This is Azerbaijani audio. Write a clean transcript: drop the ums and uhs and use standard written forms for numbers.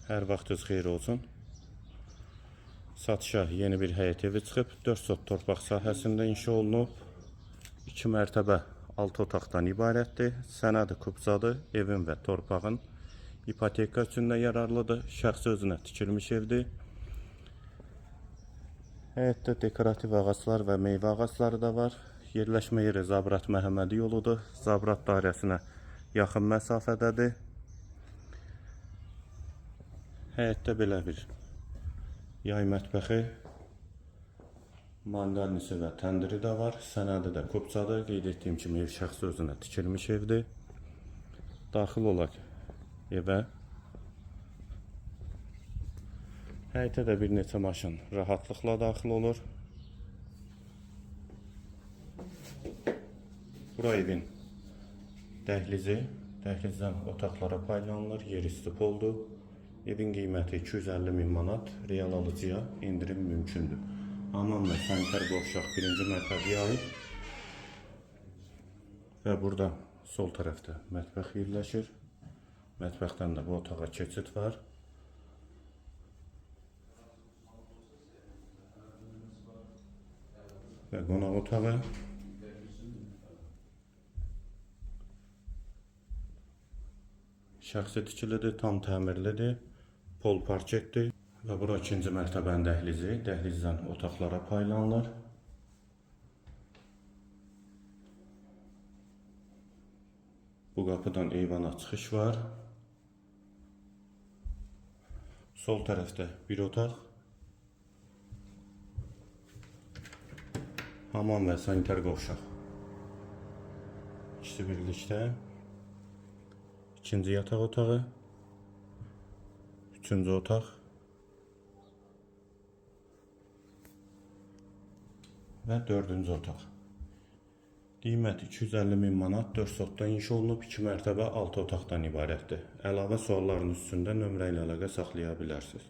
Hər vaxtınız xeyir olsun. Satışa yeni bir həyət evi çıxıb, 4 sot torpaq sahəsində inşa olunub. 2 mərtəbə 6 otaqdan ibarətdir. Sənədi kubzadır. Evin və torpağın ipoteka üçün də yararlıdır. Şəxsi özünə tikilmiş evdir. Həyətdə dekorativ ağaclar və meyvə ağacları da var. Yerləşmə yeri Zabrat Məhəmmədi yoludur. Zabrat dairəsinə yaxın məsafədədir. Həyətdə belə bir yay mətbəxi, manqalnisi və təndiri də var. Sənədi də kubzadır. Qeyd etdiyim kimi ev şəxsi özünə tikilmiş evdir. Daxil olaq evə. Həyətə də bir neçə maşın rahatlıqla daxil olur. Bura evin dəhlizi. Dəhlizdən otaqlara paylanılır. Yer üstü poldur. Evin qiyməti 250.000 manat. Real alıcıya indirim mümkündür. Hamam və sanitar qovşaq birinci mərtəbəyə aid. Və burada sol tərəfdə mətbəx yerləşir. Mətbəxdən də bu otağa keçid var. Və qonaq otağı. Şəxsi tikilidir, tam təmirlidir, pol parketdir. Və bura ikinci mərtəbənin dəhlizi. Dəhlizdən otaqlara paylanılır. Bu qapıdan eyvana çıxış var. Sol tərəfdə bir otaq. Hamam və sanitar qovşaq. İkisi birlikdə. İkinci yataq otağı. Üçüncü otaq. Və dördüncü otaq. Qiyməti 250.000 manat, 4 sotdan inşa olunub, 2 mərtəbə 6 otaqdan ibarətdir. Əlavə suallarınız üstündə nömrə ilə əlaqə saxlaya bilərsiniz.